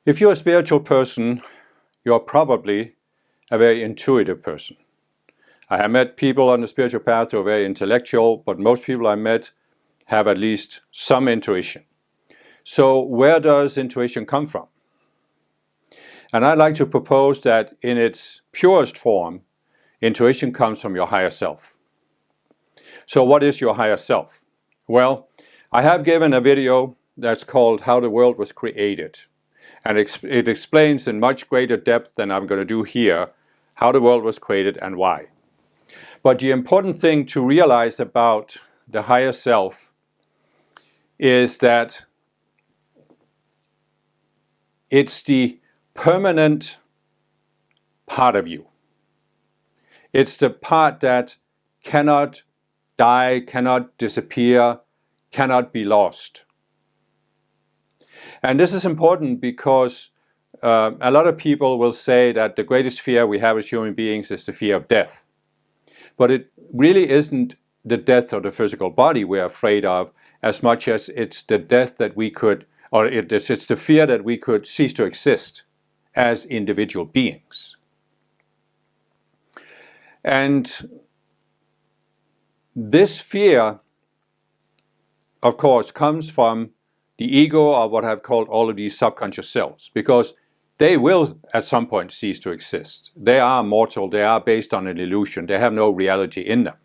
If you're a spiritual person, you're probably a very intuitive person. I have met people on the spiritual path who are very intellectual, but most people I met have at least some intuition. So where does intuition come from? And I'd like to propose that in its purest form, intuition comes from your higher self. So what is your higher self? Well, I have given a video that's called How the World Was Created. And it explains in much greater depth than I'm going to do here how the world was created and why. But the important thing to realize about the higher self is that it's the permanent part of you. It's the part that cannot die, cannot disappear, cannot be lost. And this is important because a lot of people will say that the greatest fear we have as human beings is the fear of death. But it really isn't the death of the physical body we're afraid of as much as it's the death that we could, or it's the fear that we could cease to exist as individual beings. And this fear, of course, comes from the ego, or what I've called all of these subconscious selves, because they will at some point cease to exist. They are mortal, they are based on an illusion, they have no reality in them.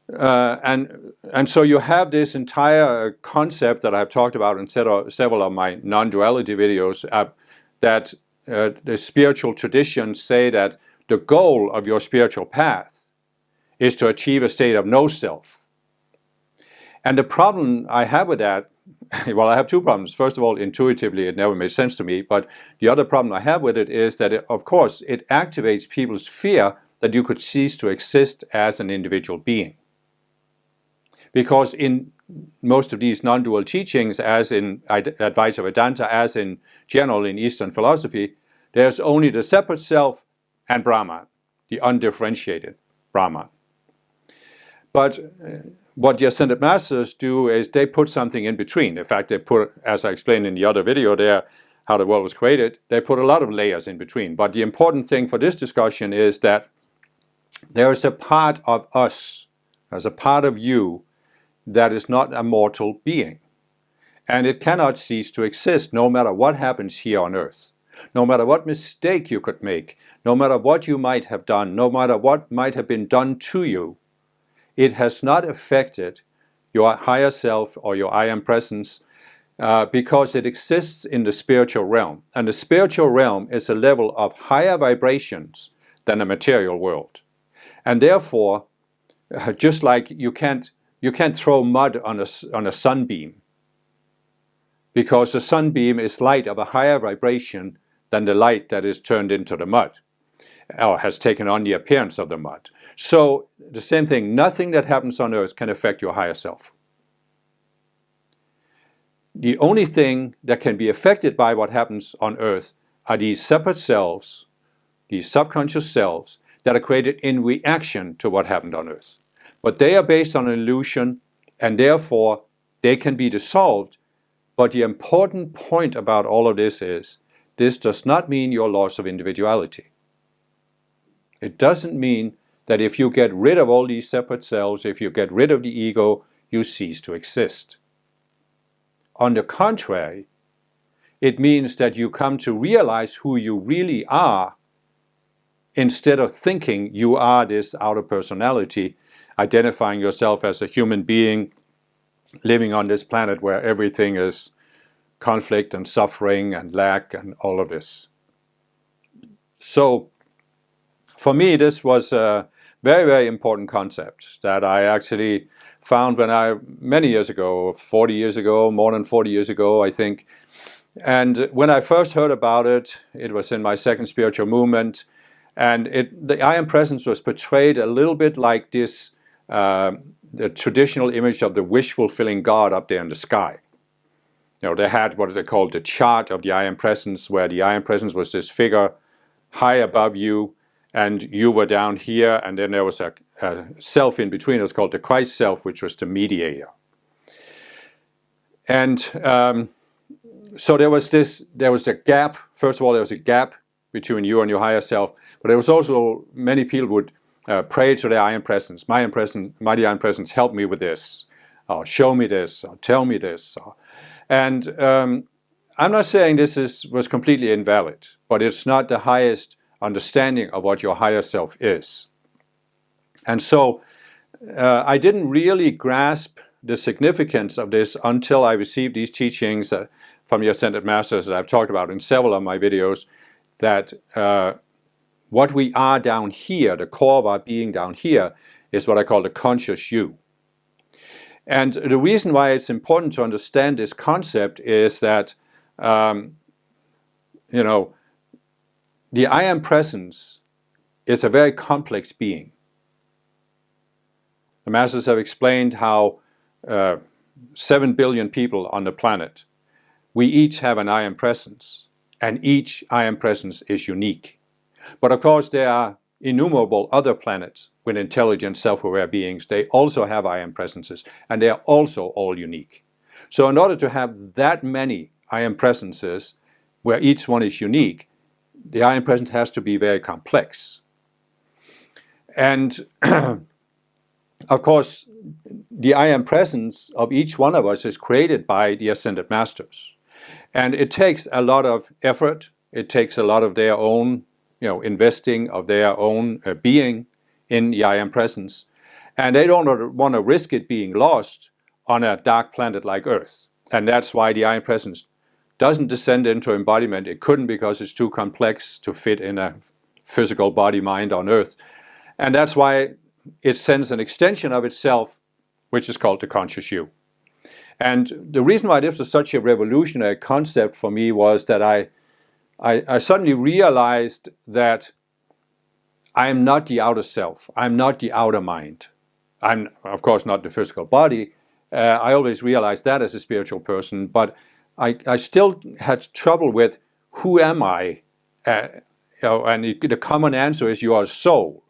And so you have this entire concept that I've talked about in several of my non-duality videos, that the spiritual traditions say that the goal of your spiritual path is to achieve a state of no self. And the problem I have with that, well, I have two problems. First of all, intuitively, it never made sense to me. But the other problem I have with it is that, of course, it activates people's fear that you could cease to exist as an individual being. Because in most of these non-dual teachings, as in Advaita Vedanta, as in general in Eastern philosophy, there's only the separate self and Brahman, the undifferentiated Brahman. But what the Ascended Masters do is they put something in between. In fact, they put, as I explained in the other video there, How the World Was Created, they put a lot of layers in between. But the important thing for this discussion is that there is a part of us, there's a part of you that is not a mortal being. And it cannot cease to exist no matter what happens here on earth. No matter what mistake you could make, no matter what you might have done, no matter what might have been done to you, it has not affected your higher self or your I am presence because it exists in the spiritual realm. And the spiritual realm is a level of higher vibrations than the material world. And therefore, just like you can't throw mud on a sunbeam, because the sunbeam is light of a higher vibration than the light that is turned into the mud, or has taken on the appearance of the mud. So the same thing, nothing that happens on earth can affect your higher self. The only thing that can be affected by what happens on earth are these separate selves, these subconscious selves that are created in reaction to what happened on earth. But they are based on an illusion, and therefore they can be dissolved. But the important point about all of this is, this does not mean your loss of individuality. It doesn't mean that if you get rid of all these separate selves, if you get rid of the ego, you cease to exist. On the contrary, it means that you come to realize who you really are, instead of thinking you are this outer personality, identifying yourself as a human being, living on this planet where everything is conflict and suffering and lack and all of this. So, for me, this was a very, very important concept that I actually found many years ago, 40 years ago, more than 40 years ago, I think. And when I first heard about it, it was in my second spiritual movement, and the I Am Presence was portrayed a little bit like this, the traditional image of the wish-fulfilling God up there in the sky. You know, they had what they called the chart of the I Am Presence, where the I Am Presence was this figure high above you, and you were down here, and then there was a self in between. It was called the Christ self, which was the mediator. And so there was a gap. First of all, there was a gap between you and your higher self, but there was also many people would pray to their I am presence. Mighty I am presence, help me with this, or show me this, or tell me this. And I'm not saying this was completely invalid, but it's not the highest understanding of what your higher self is. And so I didn't really grasp the significance of this until I received these teachings from the Ascended Masters that I've talked about in several of my videos, that what we are down here, the core of our being down here, is what I call the conscious you. And the reason why it's important to understand this concept is that, the I am presence is a very complex being. The Masters have explained how 7 billion people on the planet, we each have an I am presence, and each I am presence is unique. But of course there are innumerable other planets with intelligent, self-aware beings. They also have I am presences, and they are also all unique. So in order to have that many I am presences, where each one is unique, the I am presence has to be very complex. And of course, the I am presence of each one of us is created by the Ascended Masters. And it takes a lot of effort. It takes a lot of their own, investing of their own being in the I am presence. And they don't want to risk it being lost on a dark planet like Earth. And that's why the I am presence doesn't descend into embodiment. It couldn't, because it's too complex to fit in a physical body-mind on Earth. And that's why it sends an extension of itself, which is called the conscious you. And the reason why this was such a revolutionary concept for me was that I suddenly realized that I am not the outer self. I'm not the outer mind. I'm, of course, not the physical body. I always realized that as a spiritual person, but I still had trouble with who am I? And the common answer is you are a soul.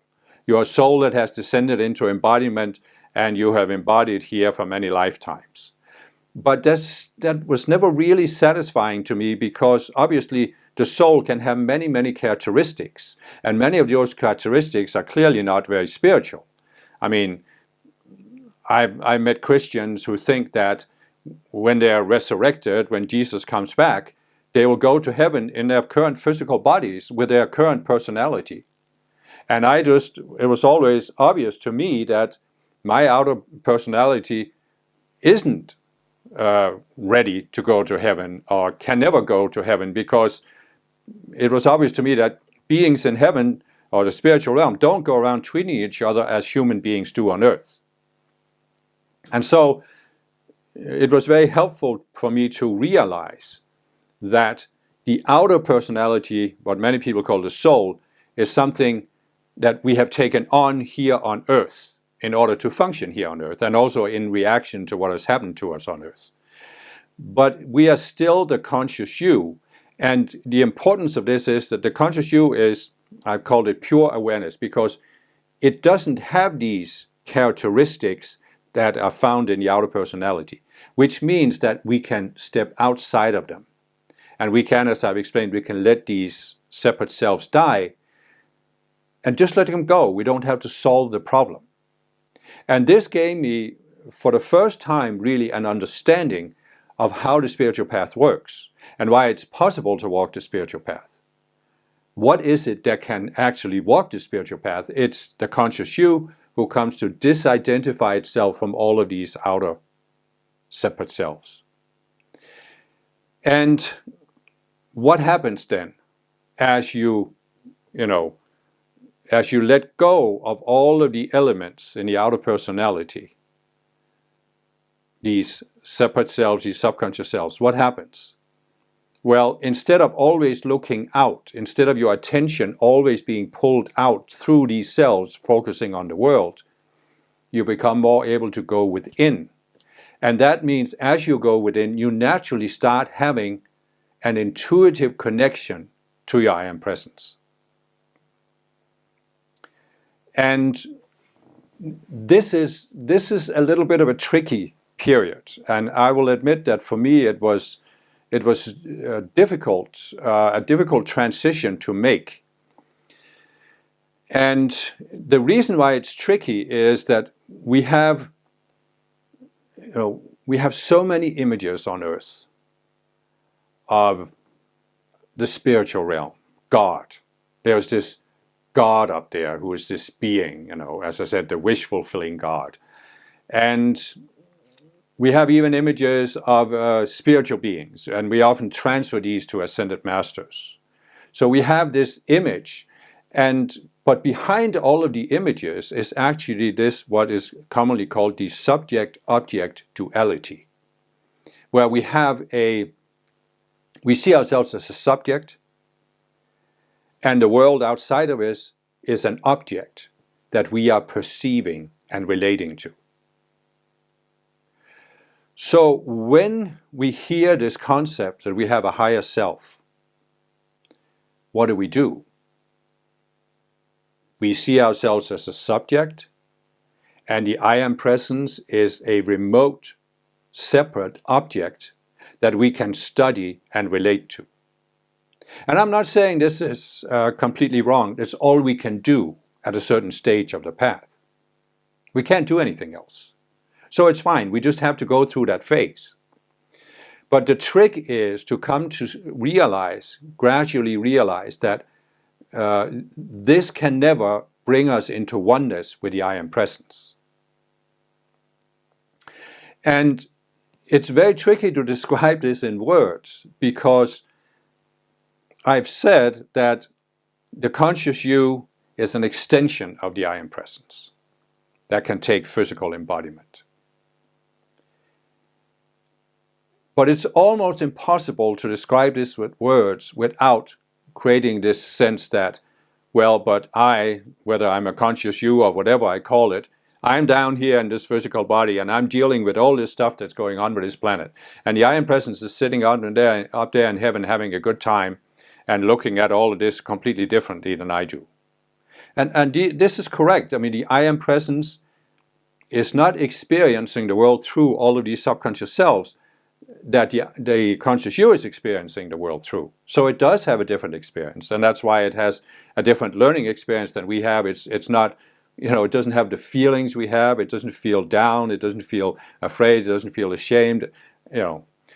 You are a soul that has descended into embodiment, and you have embodied here for many lifetimes. But that was never really satisfying to me, because obviously the soul can have many, many characteristics, and many of those characteristics are clearly not very spiritual. I mean, I met Christians who think that when they are resurrected, when Jesus comes back, they will go to heaven in their current physical bodies with their current personality. And it was always obvious to me that my outer personality isn't ready to go to heaven, or can never go to heaven, because it was obvious to me that beings in heaven, or the spiritual realm, don't go around treating each other as human beings do on Earth. And so it was very helpful for me to realize that the outer personality, what many people call the soul, is something that we have taken on here on Earth in order to function here on Earth, and also in reaction to what has happened to us on Earth. But we are still the conscious you, and the importance of this is that the conscious you is, I've called it pure awareness, because it doesn't have these characteristics that are found in the outer personality, which means that we can step outside of them. And we can, as I've explained, we can let these separate selves die and just let them go. We don't have to solve the problem. And this gave me, for the first time, really an understanding of how the spiritual path works and why it's possible to walk the spiritual path. What is it that can actually walk the spiritual path? It's the conscious you who comes to disidentify itself from all of these outer separate selves. And what happens then as you let go of all of the elements in the outer personality, these separate selves, these subconscious selves? What happens? Well, instead of always looking out, instead of your attention always being pulled out through these cells, focusing on the world, you become more able to go within. And that means as you go within, you naturally start having an intuitive connection to your I am presence. And this is a little bit of a tricky period. And I will admit that for me it was it was a difficult transition to make. And the reason why it's tricky is that we have so many images on earth of the spiritual realm, God. There's this God up there who is this being, as I said, the wish-fulfilling God. And we have even images of spiritual beings, and we often transfer these to ascended masters. So we have this image, but behind all of the images is actually this, what is commonly called the subject-object duality, where we see ourselves as a subject, and the world outside of us is an object that we are perceiving and relating to. So when we hear this concept that we have a higher self, what do? We see ourselves as a subject, and the I Am Presence is a remote, separate object that we can study and relate to. And I'm not saying this is completely wrong. It's all we can do at a certain stage of the path. We can't do anything else. So it's fine. We just have to go through that phase. But the trick is to come to gradually realize that this can never bring us into oneness with the I Am Presence. And it's very tricky to describe this in words, because I've said that the conscious you is an extension of the I Am Presence that can take physical embodiment. But it's almost impossible to describe this with words without creating this sense that, well, but whether I'm a conscious you or whatever I call it, I'm down here in this physical body and I'm dealing with all this stuff that's going on with this planet. And the I Am Presence is sitting up there in heaven having a good time and looking at all of this completely differently than I do. And this is correct. I mean, the I Am Presence is not experiencing the world through all of these subconscious selves that the conscious you is experiencing the world through. So it does have a different experience, and that's why it has a different learning experience than we have. It's not, it doesn't have the feelings we have. It doesn't feel down. It doesn't feel afraid. It doesn't feel ashamed.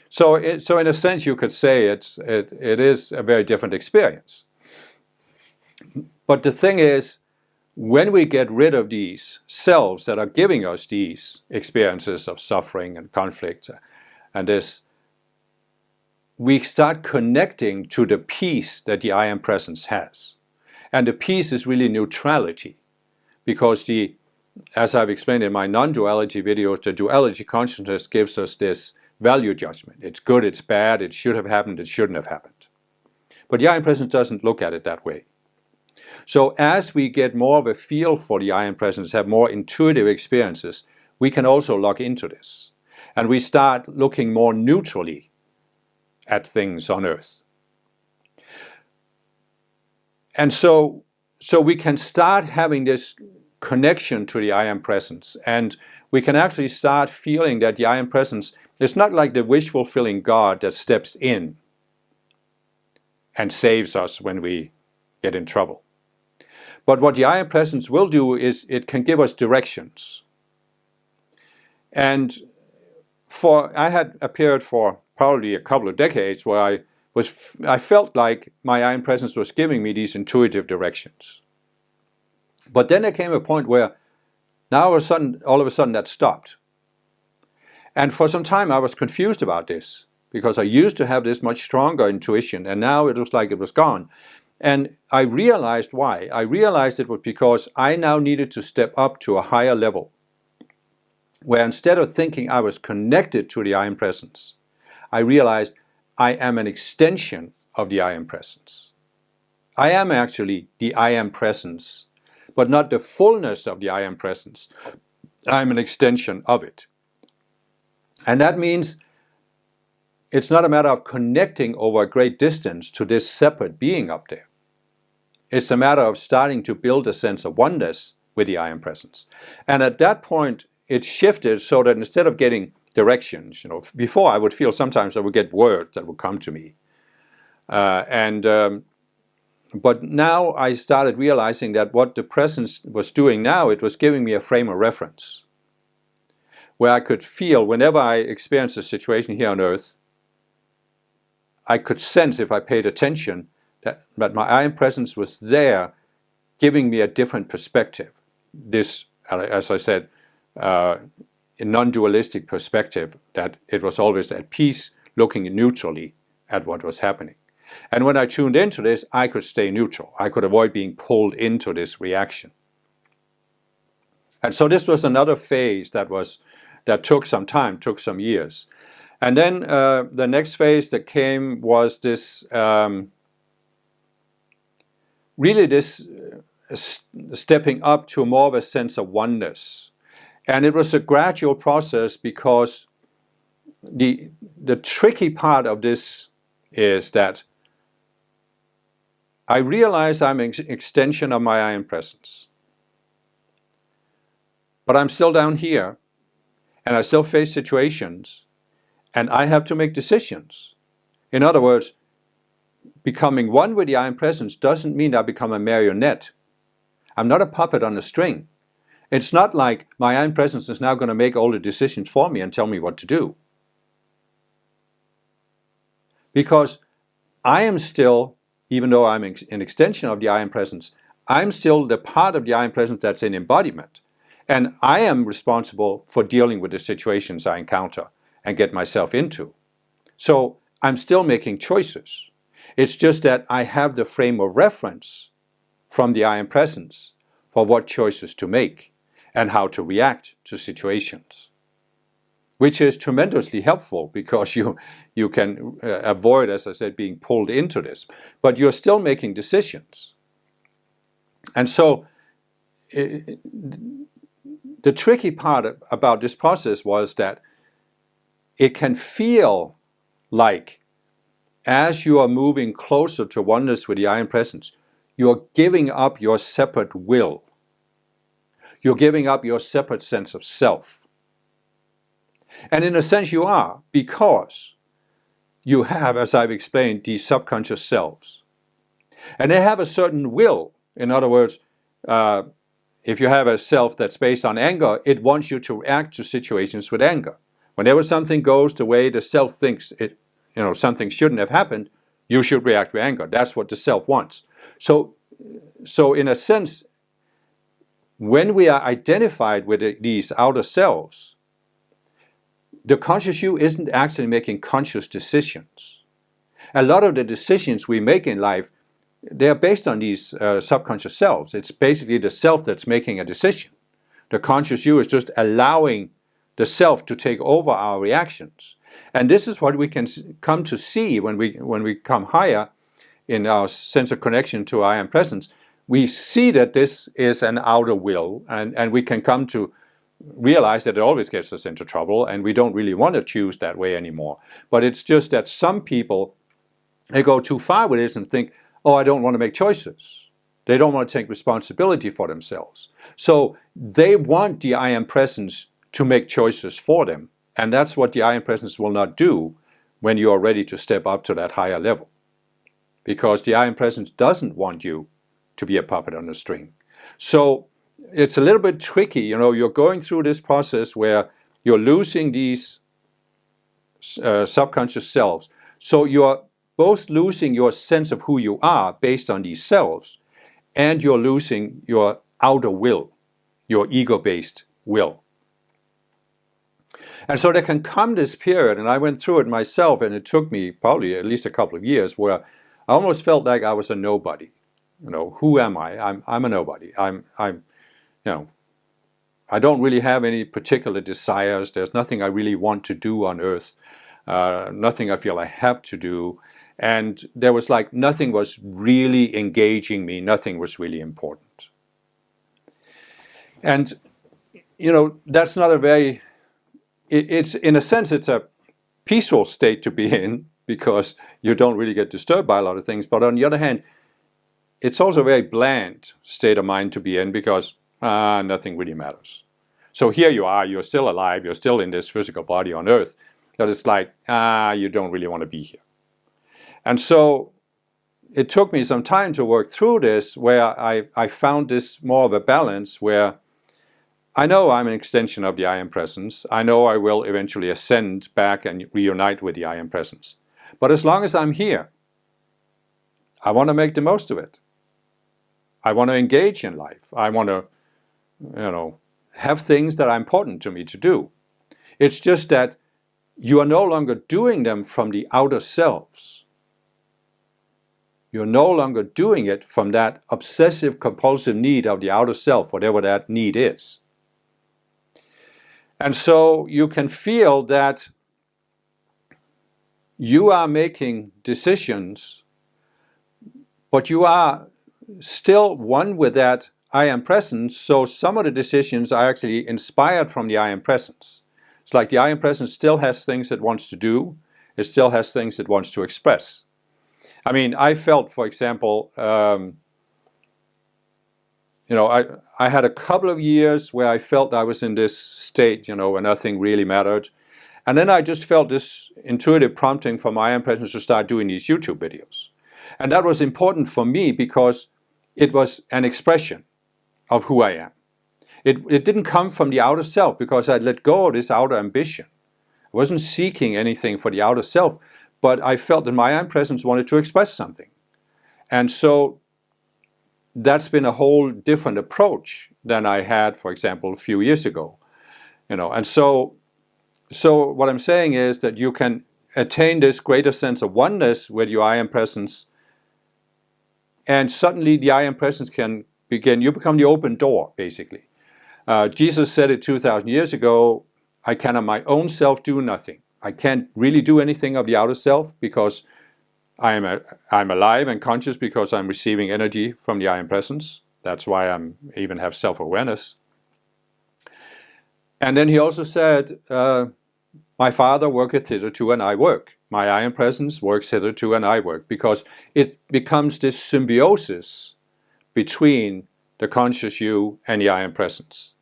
So in a sense, you could say it is a very different experience. But the thing is, when we get rid of these selves that are giving us these experiences of suffering and conflict and this, we start connecting to the peace that the I Am Presence has. And the peace is really neutrality, because as I've explained in my non-duality videos, the duality consciousness gives us this value judgment. It's good, it's bad, it should have happened, it shouldn't have happened. But the I Am Presence doesn't look at it that way. So as we get more of a feel for the I Am Presence, have more intuitive experiences, we can also lock into this. And we start looking more neutrally at things on earth. And so we can start having this connection to the I Am Presence, and we can actually start feeling that the I Am Presence is not like the wish-fulfilling God that steps in and saves us when we get in trouble. But what the I Am Presence will do is it can give us directions. And I had a period for probably a couple of decades where I felt like my I Am Presence was giving me these intuitive directions. But then there came a point where now all of a sudden that stopped. And for some time I was confused about this, because I used to have this much stronger intuition, and now it was like it was gone. And I realized why. I realized it was because I now needed to step up to a higher level, where instead of thinking I was connected to the I Am Presence, I realized I am an extension of the I Am Presence. I am actually the I Am Presence, but not the fullness of the I Am Presence. I'm an extension of it. And that means it's not a matter of connecting over a great distance to this separate being up there. It's a matter of starting to build a sense of oneness with the I Am Presence. And at that point, it shifted so that instead of getting directions. Before I would feel sometimes I would get words that would come to me. But now I started realizing that what the presence was doing now, it was giving me a frame of reference where I could feel whenever I experienced a situation here on earth, I could sense if I paid attention that my I am presence was there giving me a different perspective. This, as I said, a non-dualistic perspective, that it was always at peace, looking neutrally at what was happening. And when I tuned into this, I could stay neutral. I could avoid being pulled into this reaction. And so this was another phase that took some time, took some years. And then the next phase that came was this, really this stepping up to more of a sense of oneness. And it was a gradual process, because the tricky part of this is that I realize I'm an extension of my I am presence. But I'm still down here, and I still face situations, and I have to make decisions. In other words, becoming one with the I am presence doesn't mean I become a marionette. I'm not a puppet on a string. It's not like my I am presence is now going to make all the decisions for me and tell me what to do. Because I am still, even though I'm an extension of the I am presence, I'm still the part of the I am presence that's in embodiment. And I am responsible for dealing with the situations I encounter and get myself into. So I'm still making choices. It's just that I have the frame of reference from the I am presence for what choices to make and how to react to situations, which is tremendously helpful, because you can avoid, as I said, being pulled into this, but you're still making decisions. And so the tricky part about this process was that it can feel like, as you are moving closer to oneness with the I am presence, you're giving up your separate will. You're giving up your separate sense of self. And in a sense you are, because you have, as I've explained, these subconscious selves. And they have a certain will. In other words, if you have a self that's based on anger, it wants you to react to situations with anger. Whenever something goes the way the self thinks something shouldn't have happened, you should react with anger. That's what the self wants. So in a sense, when we are identified with these outer selves, the conscious you isn't actually making conscious decisions. A lot of the decisions we make in life, they are based on these subconscious selves. It's basically the self that's making a decision. The conscious you is just allowing the self to take over our reactions. And this is what we can come to see when we come higher in our sense of connection to I am presence. We see that this is an outer will, and we can come to realize that it always gets us into trouble, and we don't really want to choose that way anymore. But it's just that some people, they go too far with this and think, oh, I don't want to make choices. They don't want to take responsibility for themselves. So they want the I am presence to make choices for them. And that's what the I am presence will not do when you are ready to step up to that higher level. Because the I am presence doesn't want you to be a puppet on a string. So it's a little bit tricky. You're going through this process where you're losing these subconscious selves. So you're both losing your sense of who you are based on these selves, and you're losing your outer will, your ego-based will. And so there can come this period, and I went through it myself, and it took me probably at least a couple of years, where I almost felt like I was a nobody. Who am I? I'm a nobody. I don't really have any particular desires. There's nothing I really want to do on earth. Nothing I feel I have to do. And there was like nothing was really engaging me. Nothing was really important. And, that's not a very, it's in a sense, it's a peaceful state to be in, because you don't really get disturbed by a lot of things. But on the other hand, it's also a very bland state of mind to be in, because nothing really matters. So here you are, you're still alive, you're still in this physical body on earth, but it's like, you don't really want to be here. And so it took me some time to work through this, where I found this more of a balance, where I know I'm an extension of the I Am Presence. I know I will eventually ascend back and reunite with the I Am Presence. But as long as I'm here, I want to make the most of it. I want to engage in life. I want to, have things that are important to me to do. It's just that you are no longer doing them from the outer selves. You're no longer doing it from that obsessive compulsive need of the outer self, whatever that need is. And so you can feel that you are making decisions, but you are still one with that I Am Presence. So some of the decisions are actually inspired from the I Am Presence. It's like the I Am Presence still has things it wants to do. It still has things it wants to express. I mean, I felt, for example, I had a couple of years where I felt I was in this state, where nothing really mattered. And then I just felt this intuitive prompting from my I Am Presence to start doing these YouTube videos. And that was important for me because it was an expression of who I am. It didn't come from the outer self because I'd let go of this outer ambition. I wasn't seeking anything for the outer self, but I felt that my I Am Presence wanted to express something. And so that's been a whole different approach than I had, for example, a few years ago. And so what I'm saying is that you can attain this greater sense of oneness with your I Am Presence, and suddenly the I Am Presence can begin. You become the open door, basically. Jesus said it 2,000 years ago, I can of my own self do nothing. I can't really do anything of the outer self because I'm alive and conscious because I'm receiving energy from the I Am Presence. That's why I even have self-awareness. And then he also said, my Father worketh hitherto and I work. My I Am Presence works hitherto and I work, because it becomes this symbiosis between the conscious you and the I Am Presence.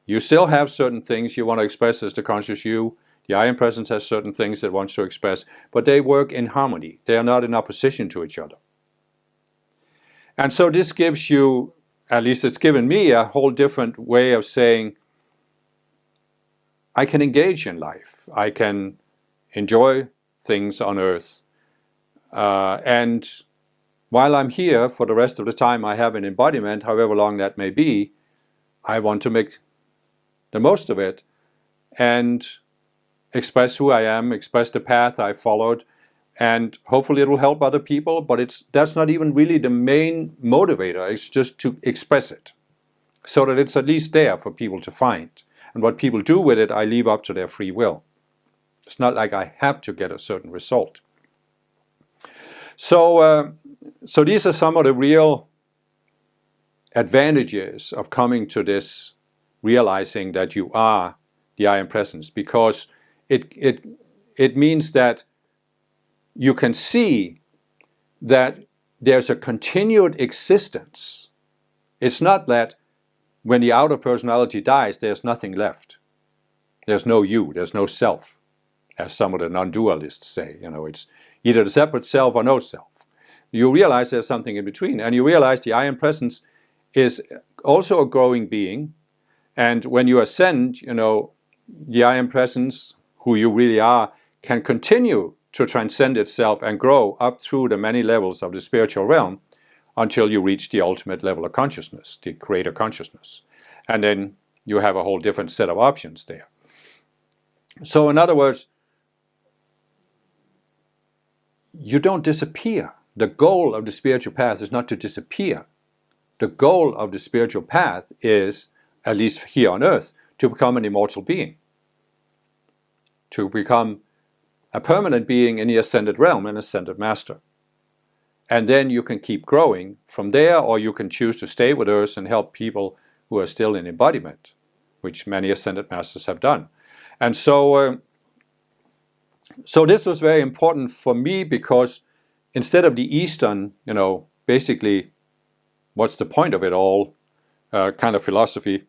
You still have certain things you want to express as the conscious you. The I Am Presence has certain things it wants to express, but they work in harmony. They are not in opposition to each other. And so this gives you, at least it's given me, a whole different way of saying, I can engage in life. I can enjoy things on earth. And while I'm here, for the rest of the time I have an embodiment, however long that may be, I want to make the most of it and express who I am, express the path I followed, and hopefully it will help other people, but that's not even really the main motivator. It's just to express it so that it's at least there for people to find. And what people do with it, I leave up to their free will. It's not like I have to get a certain result. So these are some of the real advantages of coming to this, realizing that you are the I Am Presence, because it means that you can see that there's a continued existence. It's not that when the outer personality dies, there's nothing left. There's no you, there's no self, as some of the non-dualists say. It's either the separate self or no self. You realize there's something in between, and you realize the I Am Presence is also a growing being. And when you ascend, the I Am Presence, who you really are, can continue to transcend itself and grow up through the many levels of the spiritual realm until you reach the ultimate level of consciousness, the greater consciousness. And then you have a whole different set of options there. So in other words, you don't disappear. The goal of the spiritual path is not to disappear. The goal of the spiritual path is, at least here on earth, to become an immortal being. To become a permanent being in the ascended realm, an ascended master. And then you can keep growing from there, or you can choose to stay with Earth and help people who are still in embodiment, which many ascended masters have done. And so this was very important for me, because instead of the Eastern, basically, what's the point of it all kind of philosophy,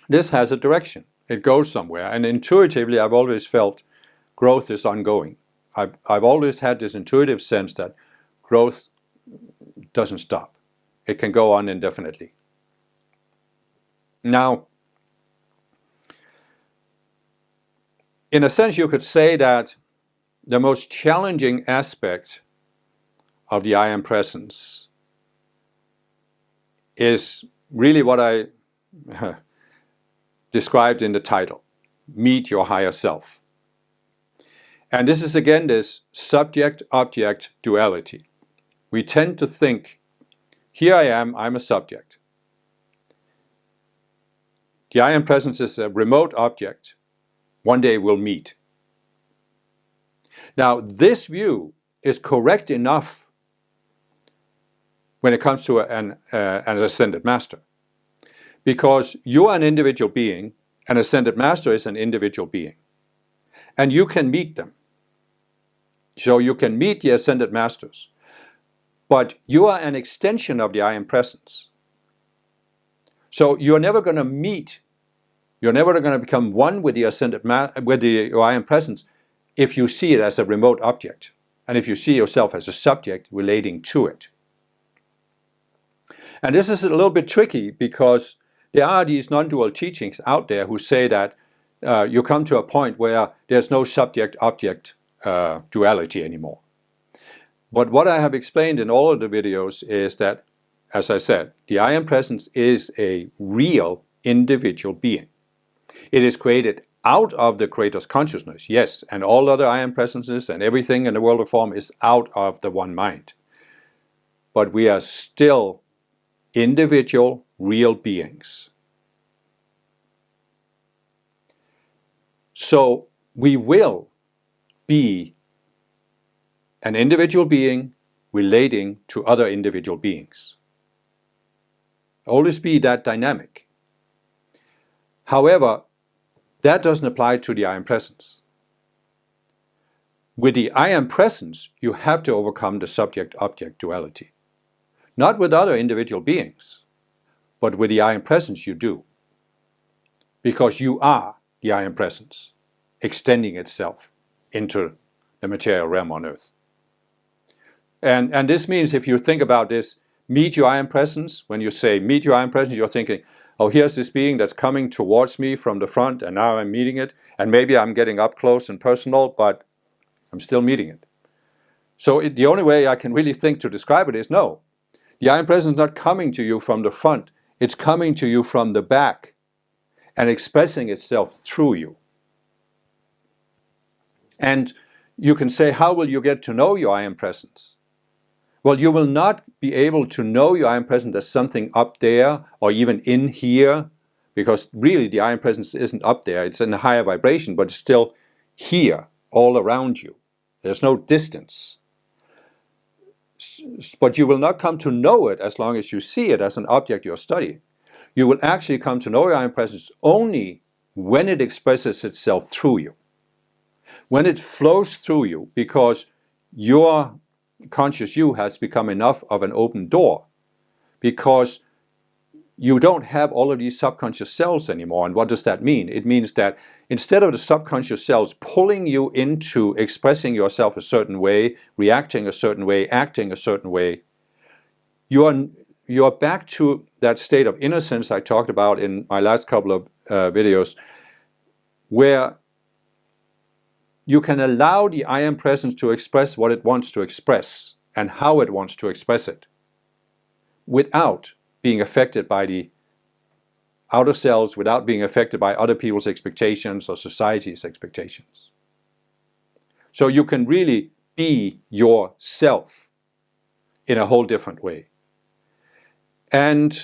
this has a direction. It goes somewhere. And intuitively, I've always felt growth is ongoing. I've always had this intuitive sense that growth doesn't stop. It can go on indefinitely. Now, in a sense, you could say that the most challenging aspect of the I Am Presence is really what I described in the title, Meet Your Higher Self. And this is again this subject-object duality. We tend to think, here I am, I'm a subject. The I Am Presence is a remote object. One day we'll meet. Now, this view is correct enough when it comes to an ascended master. Because you are an individual being, an ascended master is an individual being. And you can meet them. So you can meet the ascended masters. But you are an extension of the I Am Presence. So you're never going to meet, you're never going to become one with the I Am Presence if you see it as a remote object. And if you see yourself as a subject relating to it. And this is a little bit tricky because there are these non-dual teachings out there who say that you come to a point where there's no subject-object duality anymore. But what I have explained in all of the videos is that, as I said, the I Am Presence is a real individual being. It is created out of the Creator's consciousness, yes, and all other I Am Presences and everything in the world of form is out of the one mind. But we are still individual, real beings. So we will be an individual being relating to other individual beings. Always be that dynamic. However, that doesn't apply to the I Am Presence. With the I Am Presence, you have to overcome the subject-object duality. Not with other individual beings, but with the I Am Presence you do. Because you are the I Am Presence, extending itself into the material realm on earth. And this means, if you think about this, meet your I Am Presence, when you say meet your I Am Presence, you're thinking, oh, here's this being that's coming towards me from the front, and now I'm meeting it, and maybe I'm getting up close and personal, but I'm still meeting it. So the only way I can really think to describe it is, no, the I Am Presence is not coming to you from the front, it's coming to you from the back, and expressing itself through you. And you can say, how will you get to know your I Am Presence? Well, you will not be able to know your I Am Presence as something up there or even in here, because really the I Am Presence isn't up there. It's in a higher vibration, but it's still here, all around you. There's no distance. But you will not come to know it as long as you see it as an object you're studying. You will actually come to know your I Am Presence only when it expresses itself through you. When it flows through you, because your conscious you has become enough of an open door, because you don't have all of these subconscious cells anymore. And what does that mean? It means that instead of the subconscious cells pulling you into expressing yourself a certain way, reacting a certain way, acting a certain way, you're back to that state of innocence I talked about in my last couple of videos, where you can allow the I Am Presence to express what it wants to express and how it wants to express it, without being affected by the outer cells, without being affected by other people's expectations or society's expectations. So you can really be yourself in a whole different way. And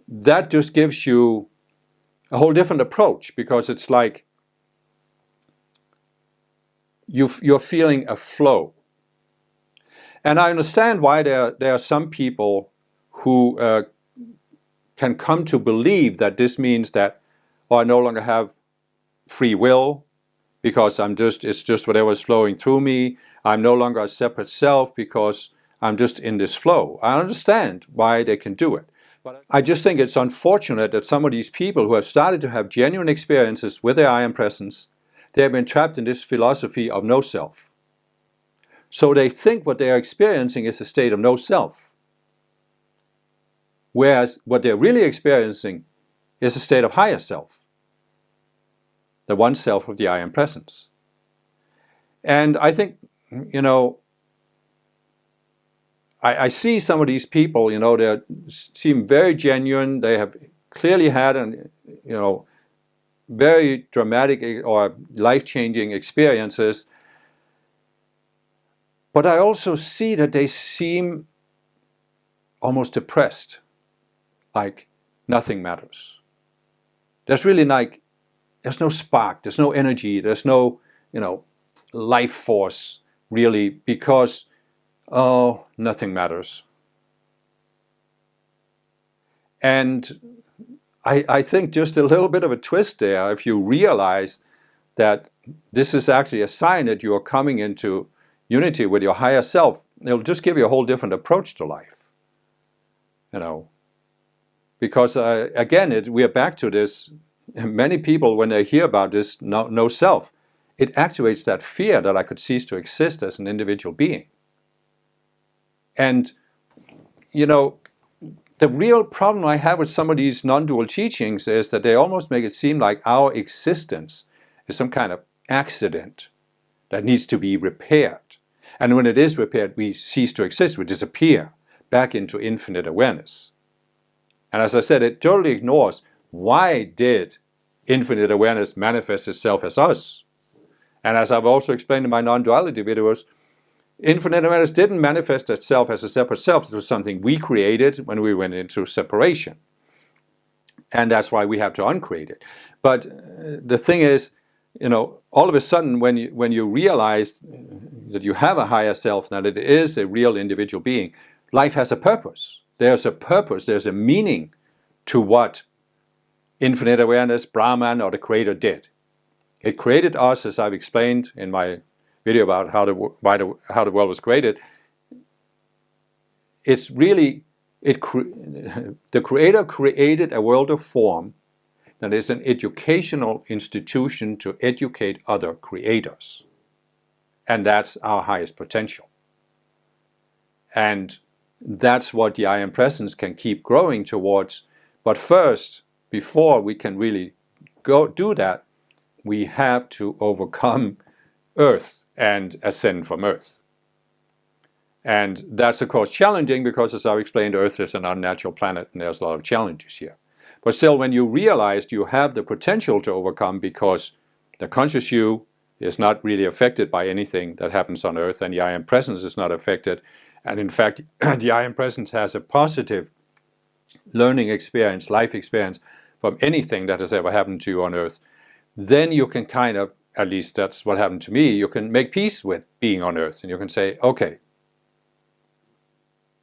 that just gives you a whole different approach, because it's like you're feeling a flow. And I understand why there are some people who can come to believe that this means that, oh, I no longer have free will because it's just whatever is flowing through me. I'm no longer a separate self because I'm just in this flow. I understand why they can do it. I just think it's unfortunate that some of these people who have started to have genuine experiences with their I Am Presence, they have been trapped in this philosophy of no self. So they think what they are experiencing is a state of no self. Whereas what they're really experiencing is a state of higher self. The one self of the I Am Presence. And I think, I see some of these people, they seem very genuine. They have clearly had very dramatic or life-changing experiences. But I also see that they seem almost depressed, like nothing matters. There's really there's no spark, there's no energy, there's no, life force really, because nothing matters. And I think just a little bit of a twist there, if you realize that this is actually a sign that you are coming into unity with your higher self, it'll just give you a whole different approach to life. Because again, we are back to this. Many people, when they hear about this no self, it activates that fear that I could cease to exist as an individual being. And, the real problem I have with some of these non-dual teachings is that they almost make it seem like our existence is some kind of accident that needs to be repaired. And when it is repaired, we cease to exist, we disappear back into infinite awareness. And as I said, it totally ignores why did infinite awareness manifest itself as us. And as I've also explained in my non-duality videos, infinite awareness didn't manifest itself as a separate self. It was something we created when we went into separation. And that's why we have to uncreate it. But the thing is, all of a sudden when you realize that you have a higher self, that it is a real individual being, life has a purpose. There's a purpose, there's a meaning to what infinite awareness, Brahman, or the Creator did. It created us, as I've explained in my video about how the world was created. It's really, the Creator created a world of form that is an educational institution to educate other creators. And that's our highest potential. And that's what the I Am Presence can keep growing towards. But first, before we can really go do that, we have to overcome Earth and ascend from Earth. And that's of course challenging because, as I've explained, Earth is an unnatural planet and there's a lot of challenges here. But still, when you realize you have the potential to overcome, because the conscious you is not really affected by anything that happens on Earth, and the I Am Presence is not affected, and in fact the I Am Presence has a positive learning experience, life experience from anything that has ever happened to you on Earth, then you can kind of, at least that's what happened to me, you can make peace with being on Earth, and you can say, okay,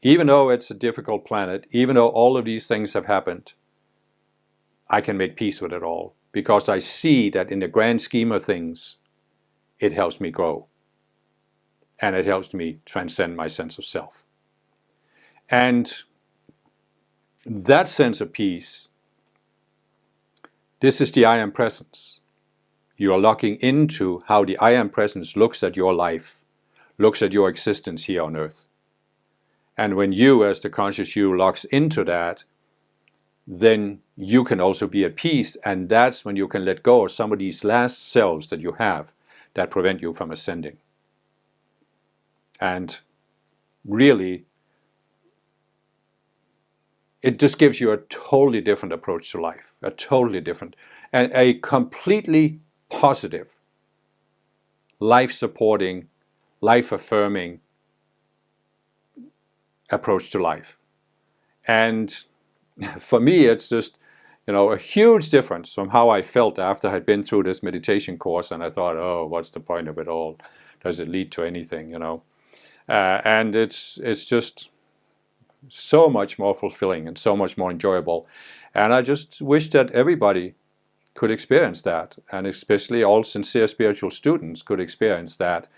even though it's a difficult planet, even though all of these things have happened, I can make peace with it all, because I see that in the grand scheme of things, it helps me grow. And it helps me transcend my sense of self. And that sense of peace, this is the I Am Presence. You are locking into how the I Am Presence looks at your life, looks at your existence here on Earth. And when you, as the conscious you, locks into that, then you can also be at peace, and that's when you can let go of some of these last selves that you have that prevent you from ascending. And really, it just gives you a totally different approach to life, a totally different, and a completely positive, life-supporting, life-affirming approach to life. And for me, it's just, a huge difference from how I felt after I had been through this meditation course, and I thought, oh, what's the point of it all? Does it lead to anything, And it's just so much more fulfilling and so much more enjoyable. And I just wish that everybody could experience that, and especially all sincere spiritual students could experience that.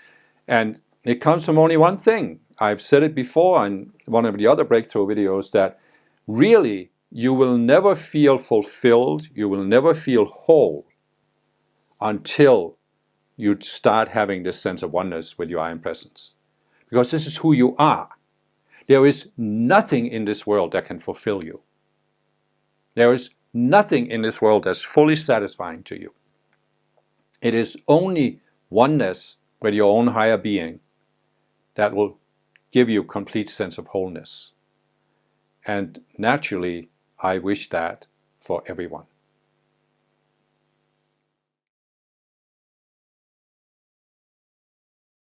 And it comes from only one thing. I've said it before in one of the other breakthrough videos, that really you will never feel fulfilled, you will never feel whole until you start having this sense of oneness with your I Am Presence. Because this is who you are. There is nothing in this world that can fulfill you. There is nothing in this world that's fully satisfying to you. It is only oneness with your own higher being that will give you complete sense of wholeness. And naturally, I wish that for everyone.